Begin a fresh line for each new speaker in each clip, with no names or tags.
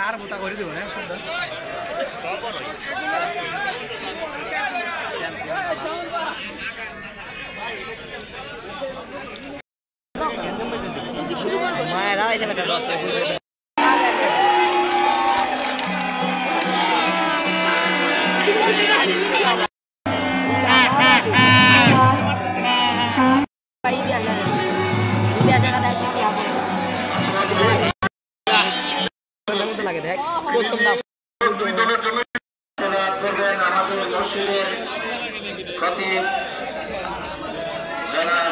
আর মোটা করে দিব হ্যাঁ মায়েরা এখানে একটা লস আছে লাগে দেখ প্রথম দাম আমাদের মসজিদের খতিব জনাব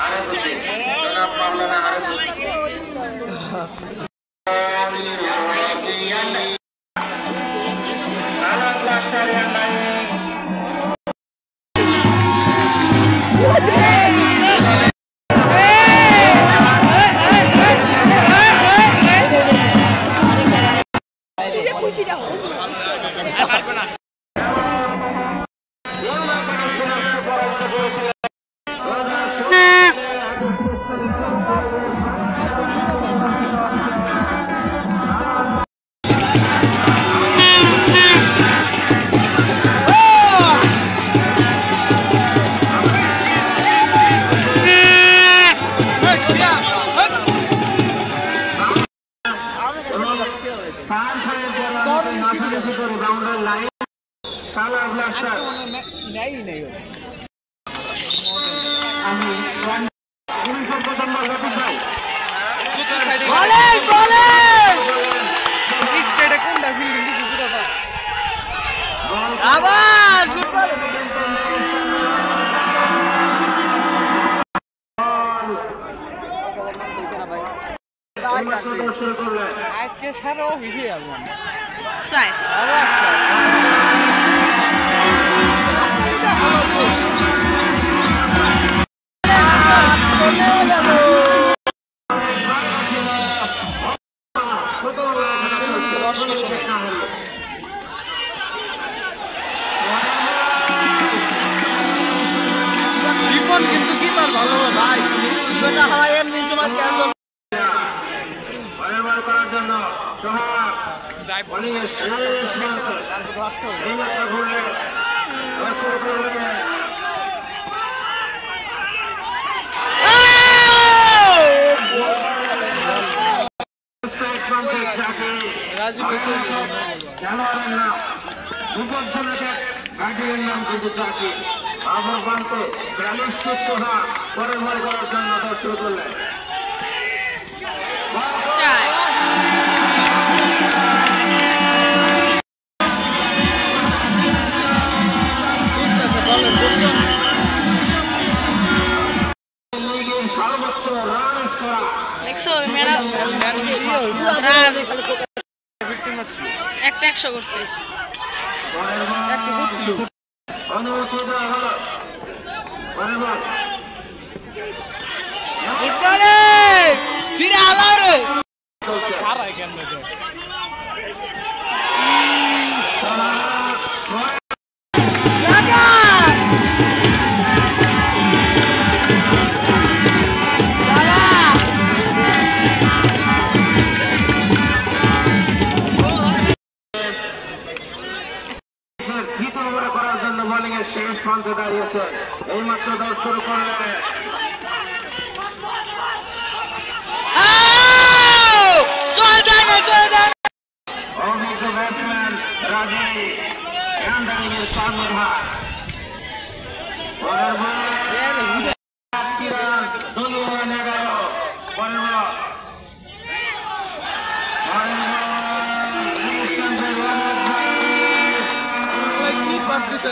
আরেফুদ্দিন জনাব মাওলানা আজকে সারা অফিসে আসবো চাই শিপন কিন্তু কি পার ভালো ভাই আমার এমনি সময় কেন করার জন্য দর্শক করলেন
একটা 100 করছে
100 করছিল অনুমতি দেওয়া হলো বরাবর ইতালে ফিরে আলারে খারাপ কেন দেখো শেষ প্রান্তে দাঁড়িয়েছে এইমাত্র দল শুরু করলেন অভিজ্ঞ ব্যাটসম্যান রাজি রানডাইনের কর্ণধার পরের বল দলীয় 11 পরের বল কি পারতেছে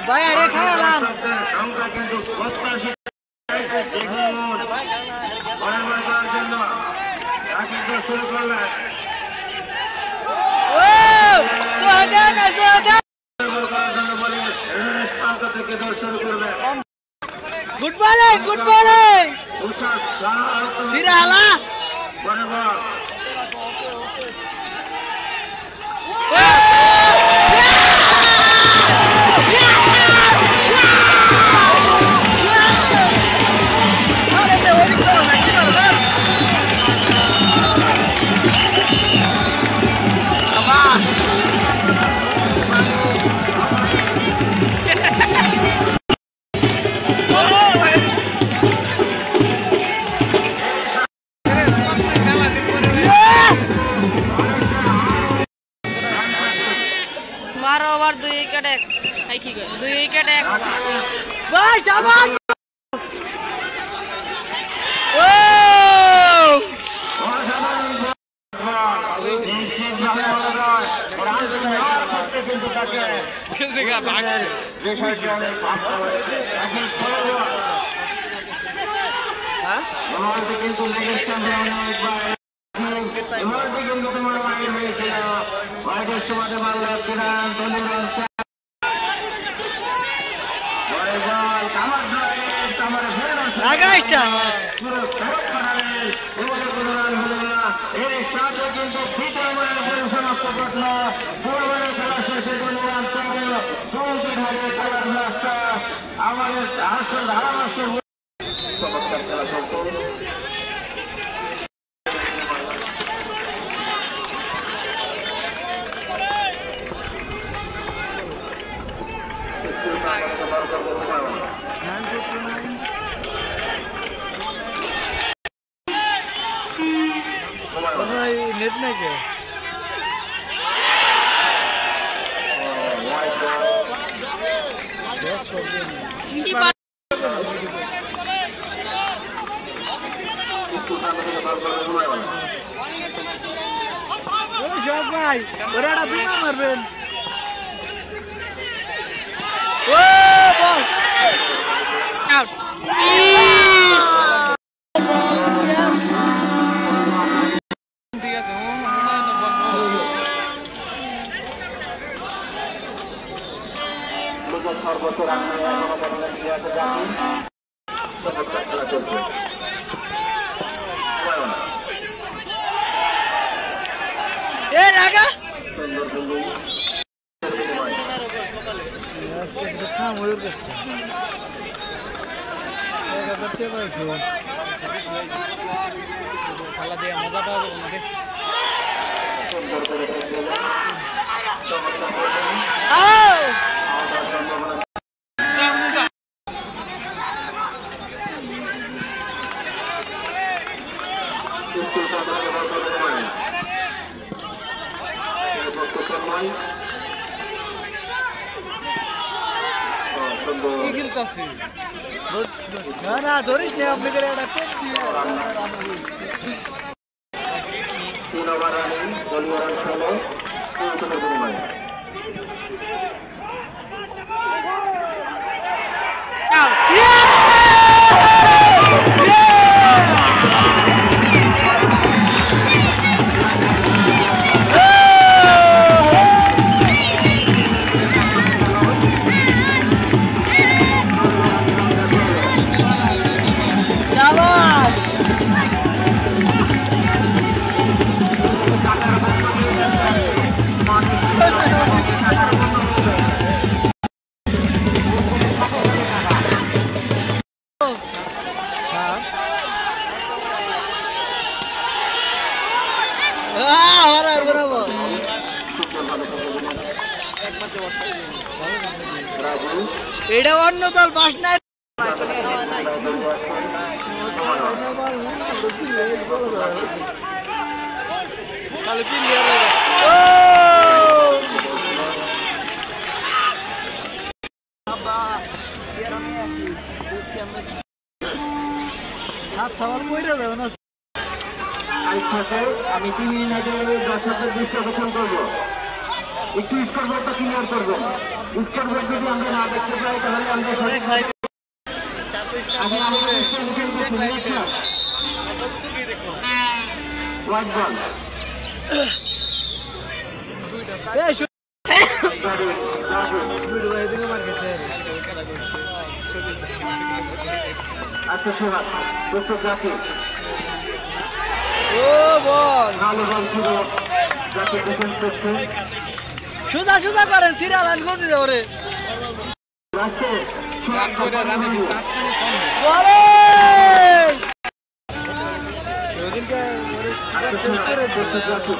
ভাই আরে খাওয়ালাম
সংখ্যা কিন্তু 87 শুরু করলেন
গুড বলিং সিরালা
बारह ओवर 2 विकेट एक आई की गई 2 विकेट एक
ভাই শাবাশ ও কিসেগা ভাগছে হ্যাঁ
আমাদের কিন্তু লেগেছেন এমনটি কিন্তু তোমার মাইন্ড হয়েছিল ওয়াইডের সময় মারল কিরান তলিরান বড় বল কামার
লাগাইটা
পুরো ফেরত করালেন এবারে কোনো রান হলো না এর সাথে কিন্তু দ্বিতীয় ওভারের পরিসমাপ্ত ঘটল পূর্বের খেলা শেষে কোনো রান তবে চৌকির হাতে খেলার রাস্তা আমাদের আসল ধারাভাষ্য চমৎকার খেলা চলছে
নেট নাই কে ভাই ওরা একটা বিমা মারবেন ও বল
आउट
ঠিক আছে হুমায়ুন বন্ধ
সর্বোচ্চ রান এখনো পর্যন্ত দিয়ে আছে জাকির চমৎকার খেলা চলছে
এ লাগা
সুন্দর বন্ধু
আজকে দেখা ময়ূর করছে এক বাচ্চা পাইছে খেলা দিয়ে মজা পাওয়া যাবে নাকি
সুন্দর করে খেললেন চমৎকার
আও
স্কুল কাটারে বল করে দেবেন এই বক্ত সময় সুন্দর
কি খেলতাছে না না ধরিস না আপনি করে একটা কোপ দিয়ে
3 ওভার রানিং দলীয় রান খেলো 3 উইকেটের বিনিময়ে
এটা অন্য দল বাস নাই খালি প্লেয়ার লাগে সাত খাবার কইরা দাও না
আমি 3 মিনিটের দর্শকদের দৃষ্টি আকর্ষণ করবো একটু স্কোরবোর্ডটা ক্লিয়ার করবেন। স্কোরবোর্ড যদি আমরা না দেখতে পাই তাহলে আমরা হোয়াইট বল। আচ্ছা সোহাগ প্রস্তুত রাখি।
ও বল
ভালো বল ছিল যাকে ডিফেন্স করছে।
সোজা সোজা করেন সিরিয়াল আন গতি দেব রে
লাস্টে সোহাগ করে রানে
বলে ওদিনকে ওরে চেঞ্জ করে
প্রস্তুত রাখি।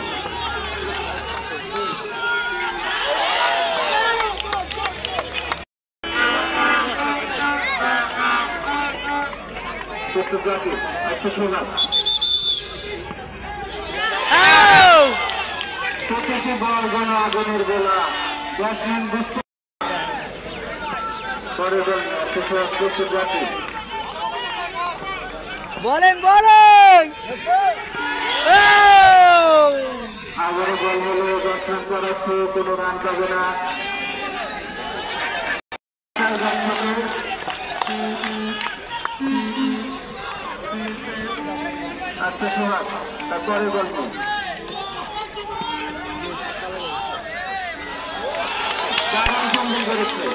প্রস্তুত রাখি। আচ্ছা সোহাগ প্রতিটি বল যেন আগুনের গোলা। ব্যাটসম্যান বুঝতে পরে বল। আচ্ছা সোহাগ প্রস্তুত রাখি।
বলেন বলেন
আবারও বল হলো 10 রান করাচ্ছে, কোনো রান পাবে না। আচ্ছা সোহাগ তারপরে বলবো সম্মান করেছে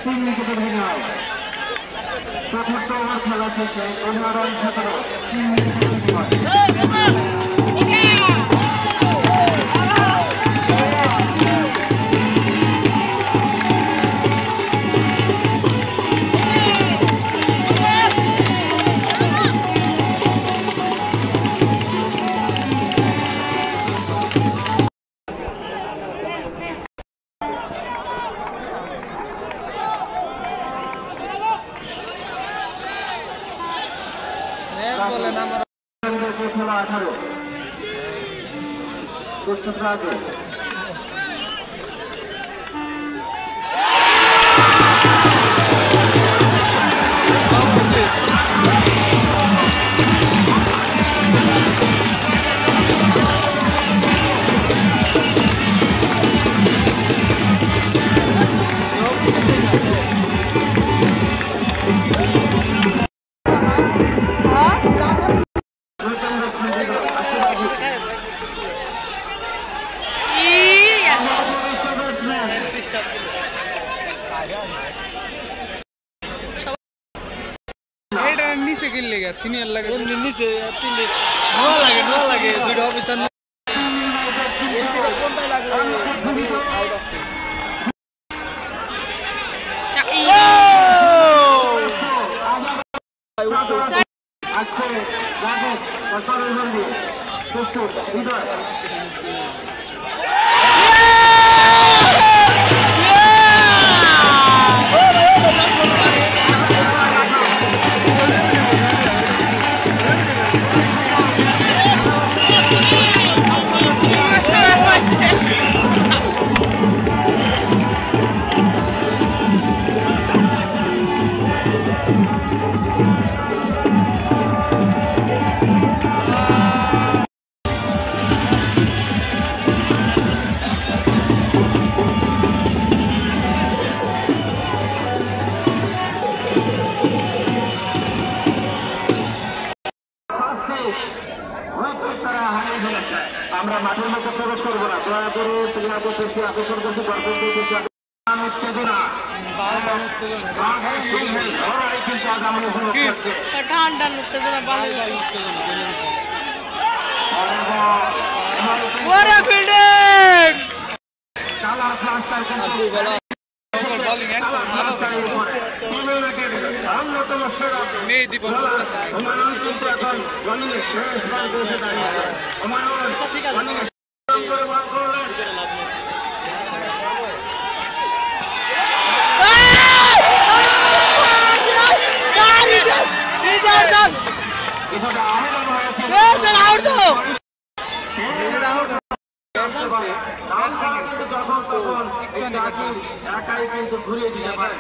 3 উইকেটের বিনিময়ে। চতুর্থ ওভার খেলা শেষে 15 রান 17 3 উইকেটের বিনিময়ে।
বলেন আমার
18 প্রস্তুত রাখো।
নিচে গেলে সিনিয়র লাগে নিচে নোয়া লাগে দুইটা অফিসার
আজকে রাজেশ সরকারের বন্ধু প্রস্তুত হৃদয় আমরা মাঠের মধ্যে প্রবেশ করবো না। দয়া করে আকর্ষণ করছি উত্তেজনা কিন্তু আগামী
ঠান্ডার উত্তেজনা
কালার ফ্লাস্টার অন্যতম সেরা কিন্তু এখন জমিনে শেষ বার বসে দাঁড়িয়ে একাই কিন্তু ঘুরিয়ে দিতে পারে।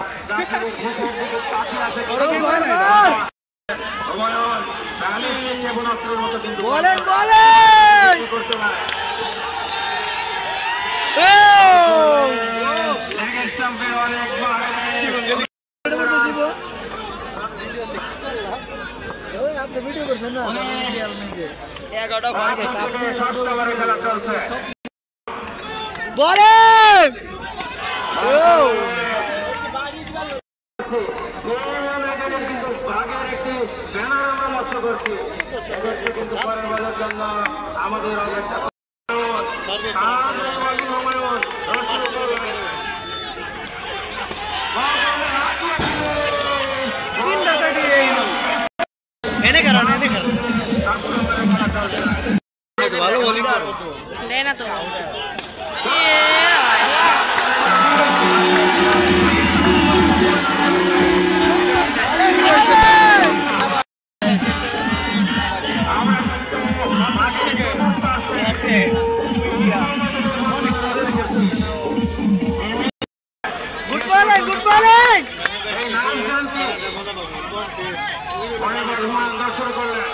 বলেন বলেন করতে পারে। ক্যাম্পে অনেক বাহিনী
আপনি ভিডিও করছেন না
খেলা চলছে
বলেন
কিন্তু ভাগের একটি ব্যানার আমরা লক্ষ্য করছি কিন্তু পরের বারের জন্য আমাদের
ভালো বোলিং
দেয় না তো
গুড বলিং
দর্শন করলেন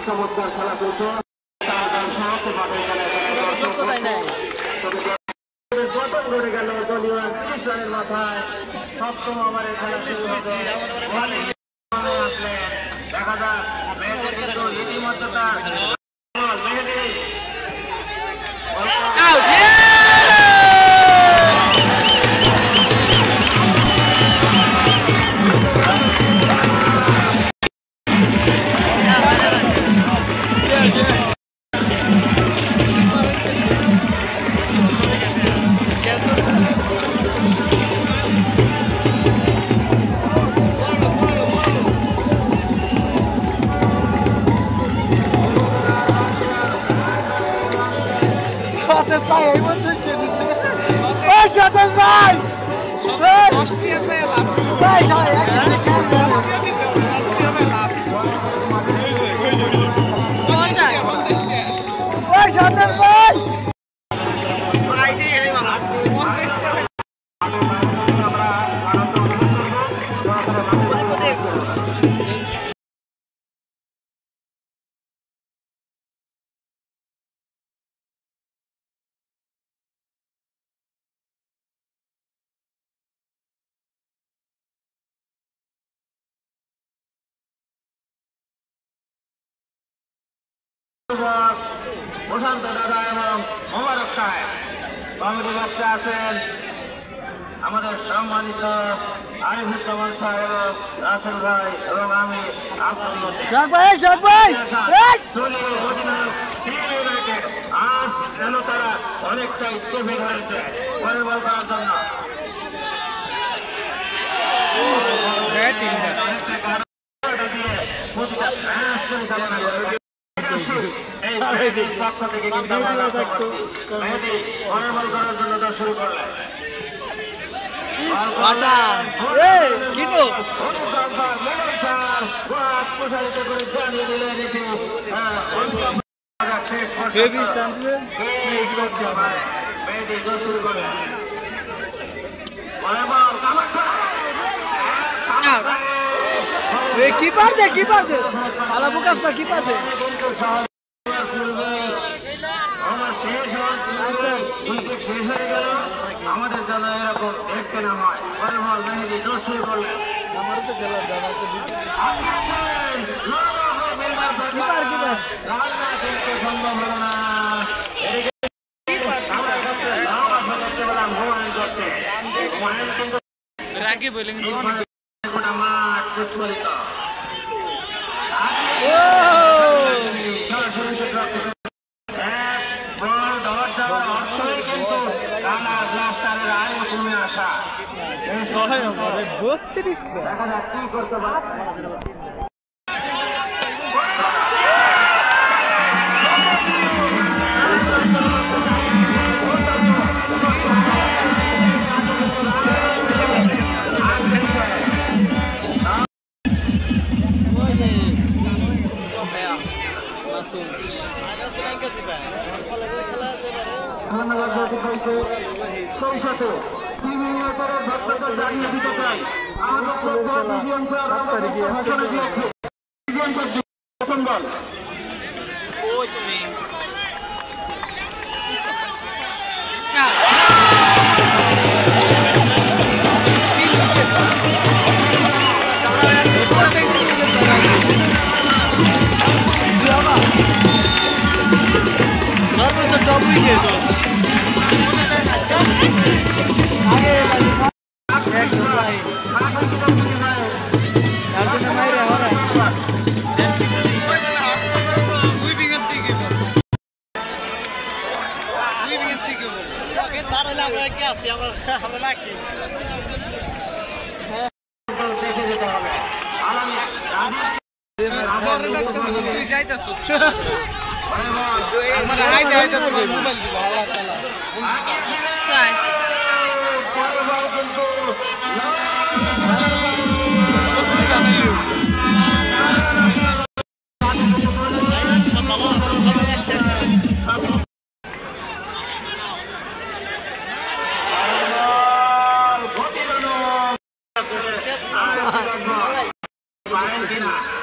চমৎকার খেলা চলছে গেল দলীয় 30 রানের মাথায় সপ্তম ওভারের খেলা শুরু হবে দেখা যাক ইতিমধ্যে তার মেহেদী প্রশান্ত দাদা এবং মোবারক সাহেব কমিটি বক্তা আছেন আমাদের সম্মানিত আরিফুজ্জামান সাহেব এবং রাসেল ভাই এবং আমি আজ যেন তারা অনেকটাই চেপে ধরেছে পরের বল করার জন্য পক্ষ থেকে শুরু করলেন প্রসারিত করে জানিয়ে দিলেন শুরু করলেন
কিপার দে আলাবু কাজটা কিপার দে
আমাদের জন্য এরকম দেখতে না হয় মেহেদী জোর শুরু করলেন
আমারও তো খেলা জানা
রান্না কিন্তু সম্ভব হলো না। আমরা সবচেয়ে লম্বা দেখতে পেলাম হুমায়ুন করতে। হুমায়ুন কিন্তু
রাগে বলেন
মাঠ প্রস্ফুটিত। অর্থই কিন্তু রানা ব্লাস্টারের আয় কমে আসা। দেখা যাক কি করতে পারে। সেই সাথে জানিয়ে দিতে চাই প্রথম দল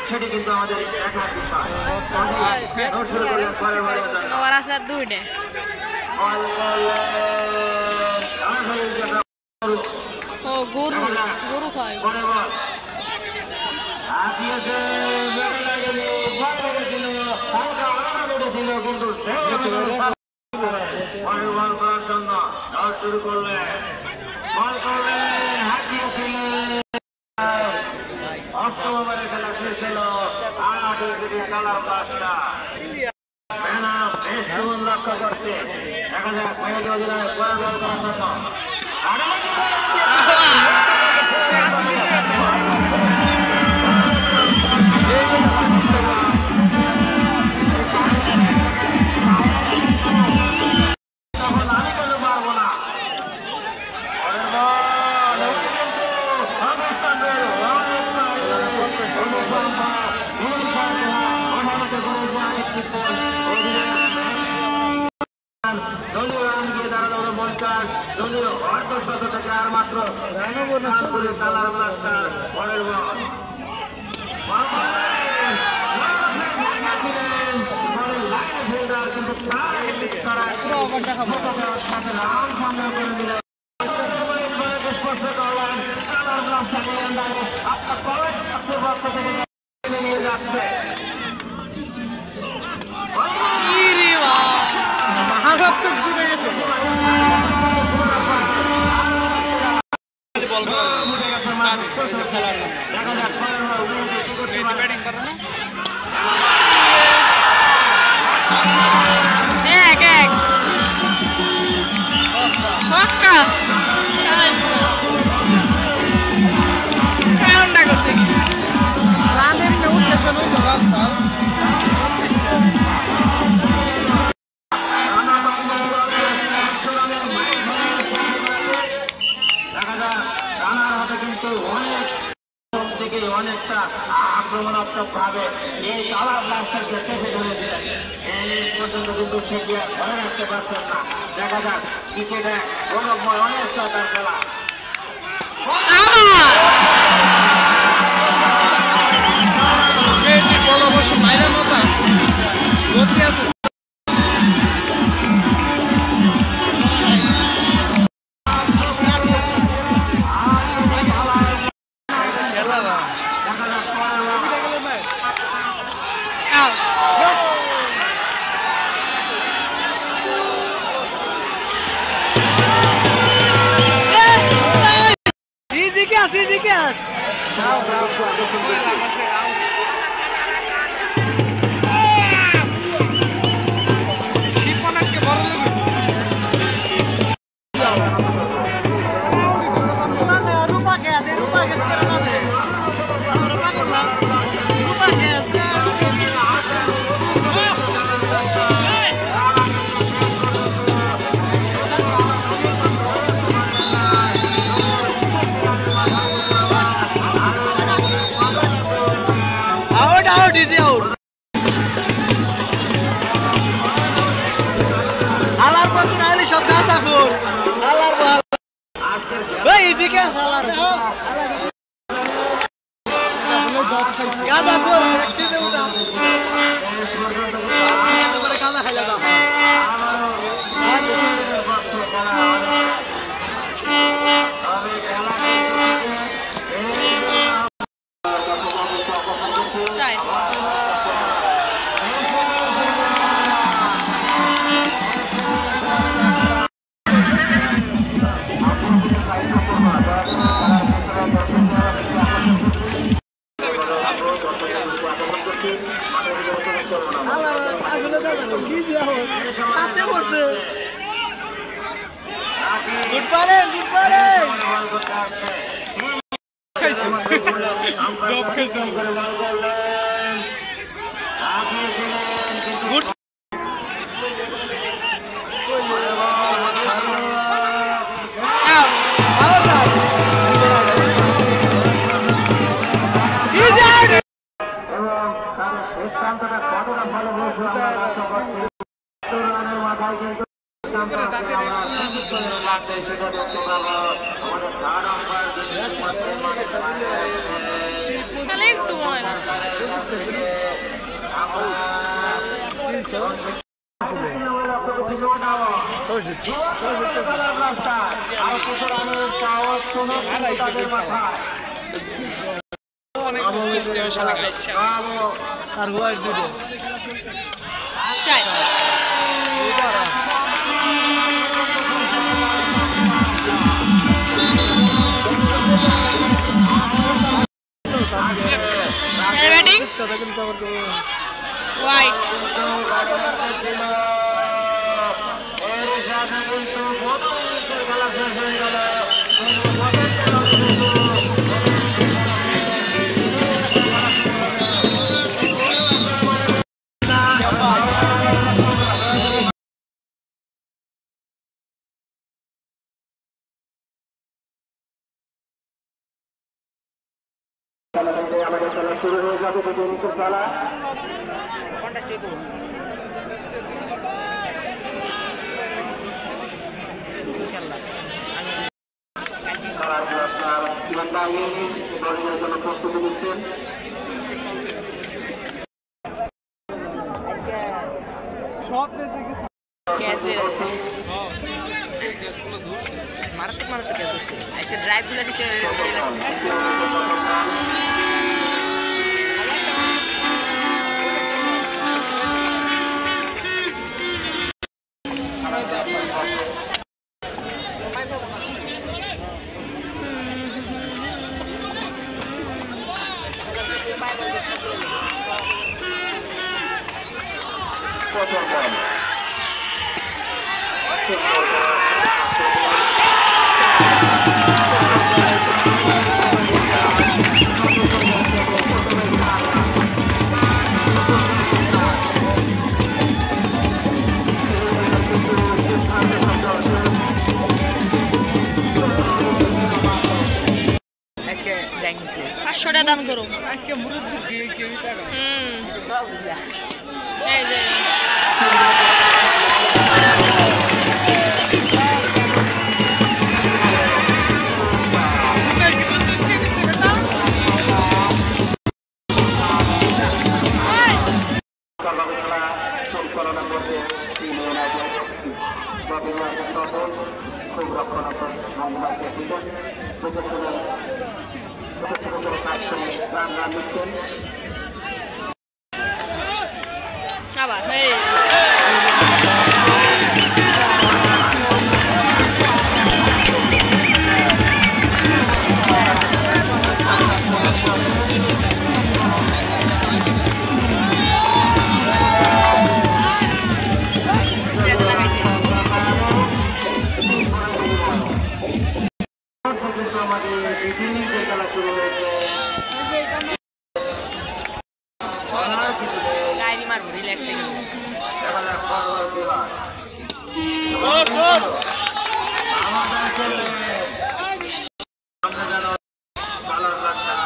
সেটি কিন্তু আমাদের দেখার বিষয়। শুরু করলেন অষ্টম ওভারের খেলা শেষ হলো। কালার ব্লাস্টার লক্ষ্য করছে। দেখা যাক মেয়েদের অধিনায়ক পরের বল করার জন্য আমি কেন পারবো না। দলীয় রান গিয়ে দাঁড়ালো 50, দলীয় অর্ধশত থেকে আর মাত্র কালার ব্লাস্টার পরের বল নিয়ে যাচ্ছে। অনেকটা আক্রমণাত্মক ভাবে এই কালার ব্লাস্টারকে চেপে ধরেছিলেন। এই পর্যন্ত কিন্তু সেটি আর ধরে রাখতে পারছেন না। দেখা যাক ক্রিকেটে গৌরবময় অনেক তার খেলা।
মাইরের মতো গতি আছে।
Out.
সিজি ক্যাচ রাও রাও লাগাছে রাও শিপন আজকে বড় লাগবে রূপা কে দে রূপা কে করে না দে রূপা করলা রূপা কে out is out alar patur ali sab gaza khor alar bal bhai easy ke alar gaza khor একটি দে উঠা এবারে গাজা খাইলা দাও
শুরু হয়ে যাবে টেনিসের খেলা দলের জন্য প্রস্তুতি নিচ্ছেন
মারাত্মক ক্যাচ হচ্ছে আজকে ড্রাইভ গুলো দিতে দান করো আজকে মুরব্বি দিয়ে কেউ টাকা এই যে আবার গাড়ি মারবো রিল্যাক্স এ গেল
এবারে ফরওয়ার্ড বিভাগ আমাদের ছেলে আমরা জানো কালার লাগা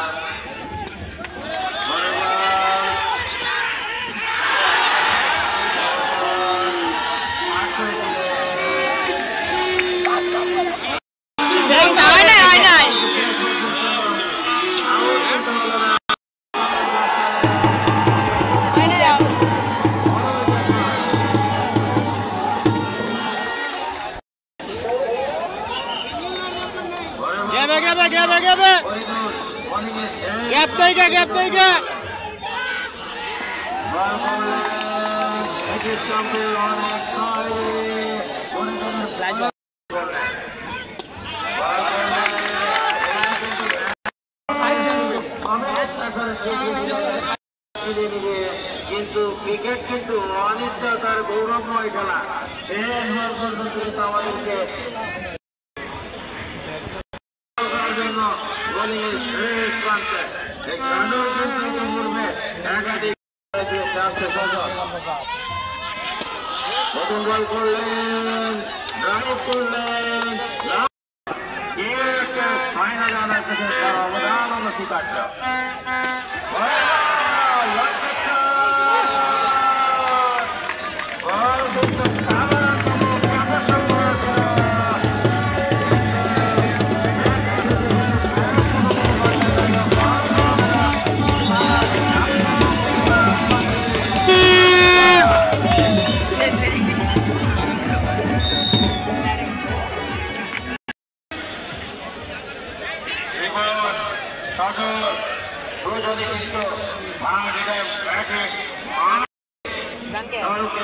গ্যাপ দেই গে
কিন্তু ক্রিকেট কিন্তু অনিশ্চয়তার গৌরবময় খেলা শেষ পর্যন্ত আমাদেরকে জন্য বোলিংয়ের শেষ প্রান্তে প্রথম বল করলেন ড্রাইভ করলেন ফাইনালে আনার কাছে তার অবদান অনস্বীকার্য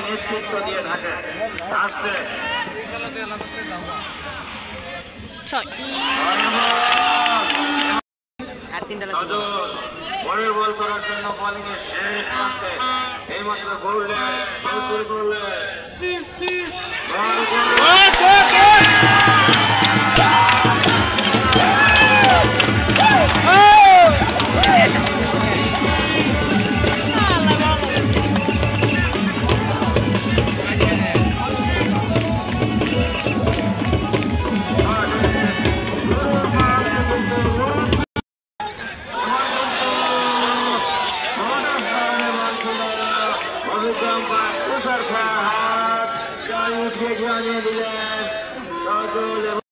নেতৃত্ব দিয়ে থাকে আসছে পরের বল করার জন্য বোলিং এর শেষ প্রান্তে এইমাত্র করলেন জানিয়ে দিলেন সজল এবং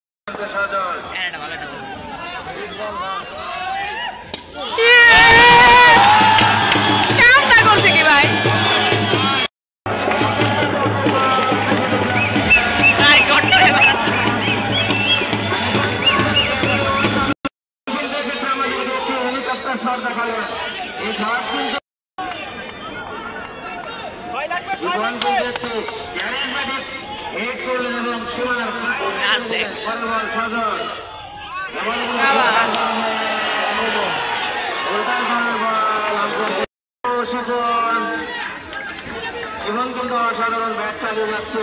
সজল
করছে কি ভাই
হেলিকপ্টার শট দেখালেন এই শট কিন্তু হিট করলেন এবং সীমার সজল জীবন কিন্তু অসাধারণ ব্যাট চালিয়ে যাচ্ছে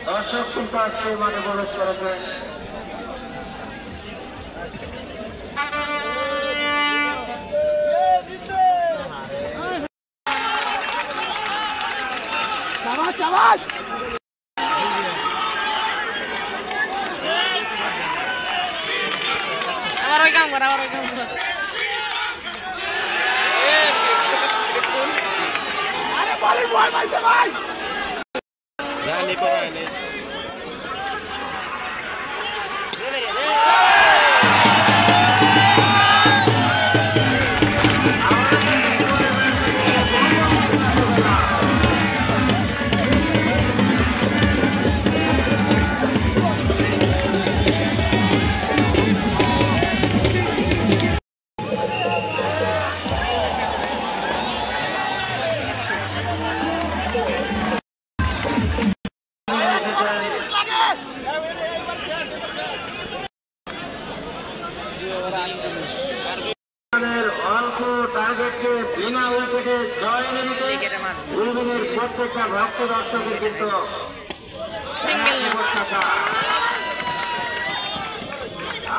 দর্শক কিন্তু আজকে মাঠে প্রবেশ করেছে
আবার ওই কাম কর
জানি করাইলে
অল্প টার্গেটকে বিনা উইকেটে জয় এনে দিতে উইকেটের প্রত্যেকটা ভক্ত দর্শকের কিন্তু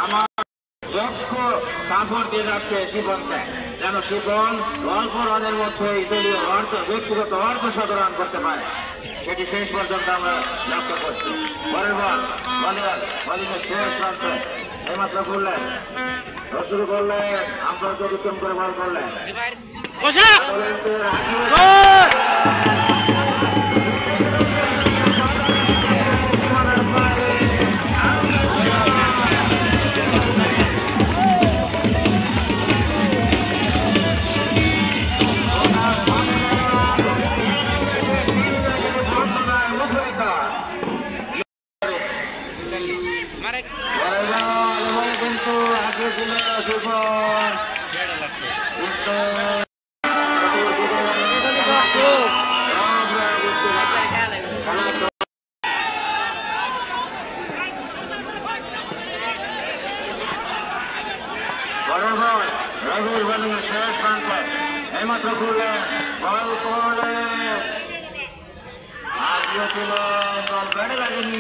আমার দক্ষ সাপোর্ট দিয়ে যাচ্ছে শিবনকে, যেন শিবন অল্প রানের মধ্যে দলীয় ব্যক্তিগত অর্ধশতরান করতে পারে, সেটি শেষ পর্যন্ত আমরা লক্ষ্য করছি। পরের বল বলিংয়ের শেষ প্রান্তে এইমাত্র করলেন, শুরু করলেন আম্পায়ারকে উত্তম করে বল করলেন। এইমাত্র করলেন বল করলেন, আগিয়ে ছিল বল ব্যাটে লাগেনি।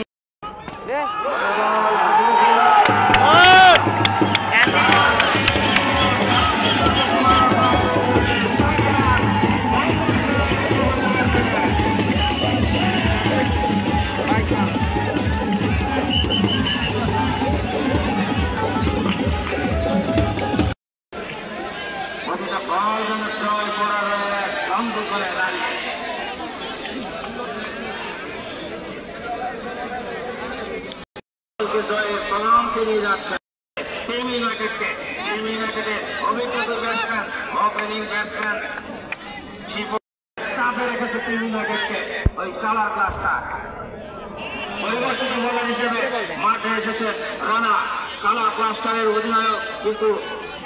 মাঠে এসেছে রানা, কালা ক্লাস্টারের অধিনায়ক, কিন্তু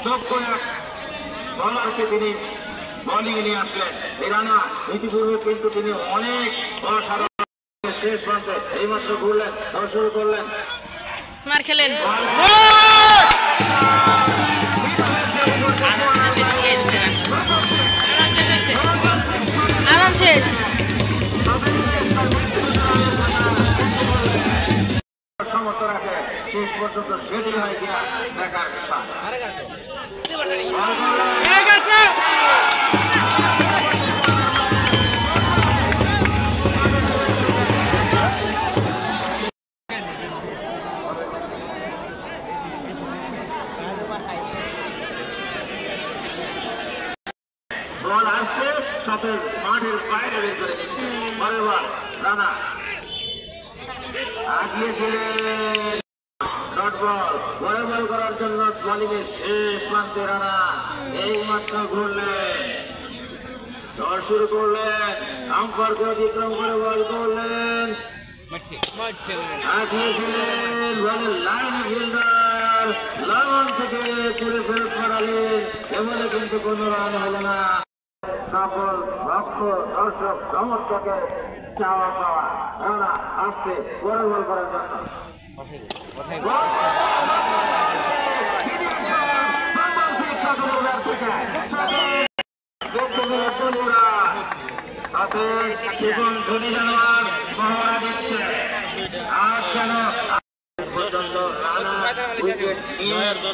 যোগ্য এক বলারকে তিনি বোলিং নিয়ে আসলেন। এই রানা ইতিপূর্বে কিন্তু তিনি অনেক অসাধারণ শেষ প্রান্তে এইমাত্র ঘুরলেন, শুরু করলেন,
মার খেলেন। আরাম শেষ।
সমর্থ রাখে শেষ পর্যন্ত সেটি হয় কিনা দেখার বিষয়। বল আসছে সাথে মাঠের বাইরে বের করে দিচ্ছে। পরের বল রানা আগিয়েছিলেন, ডট বল, পরের বল করার জন্য বোলিংয়ের শেষ প্রান্তে রানা এইমাত্র ঘুরলেন, শুরু করলেন, আম্পায়ারকে অতিক্রম করে বল করলেন, আগিয়েছিলেন, বলের লাইন ফিল্ডার লালন থেকে চুরে ফেরত করালেন, এবারে কিন্তু কোনো রান হলো না। সকল ভক্ত দর্শক সমর্থকের চাওয়া পাওয়া রানা আসছে পরের বল করার জন্য।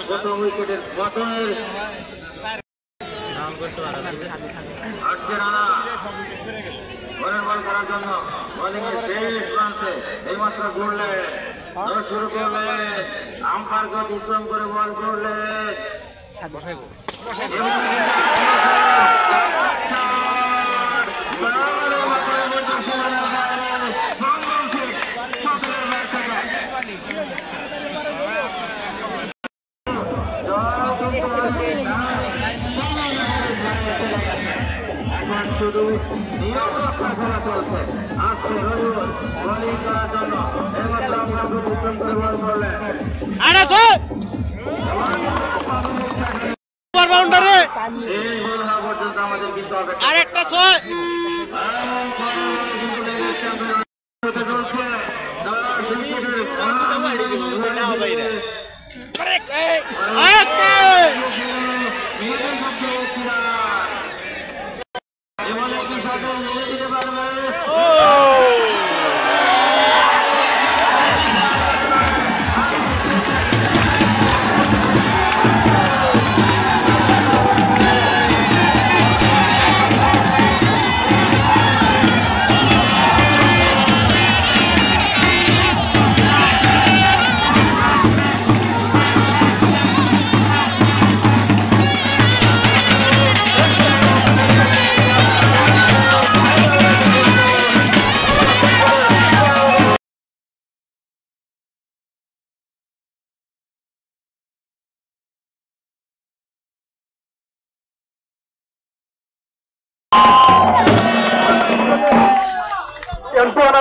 প্রথম উইকেটের পতনের আজকে রানা পরের বল করার জন্য বোলিংয়ের শেষ প্রান্তে এইমাত্র ঘুরলেন, শুরু করলেন, আম্পায়ারকে অতিক্রম করে বল করলেন, শুধু নিয়ম রক্ষা করা চলছে। আসছে রবিবার বোলিং করার জন্য এবার আমরা উত্তম করে বল করলেন, এই বল হওয়া পর্যন্ত আমাদের কিন্তু আরেকটা ছয়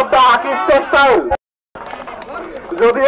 of the Akis textile. যদি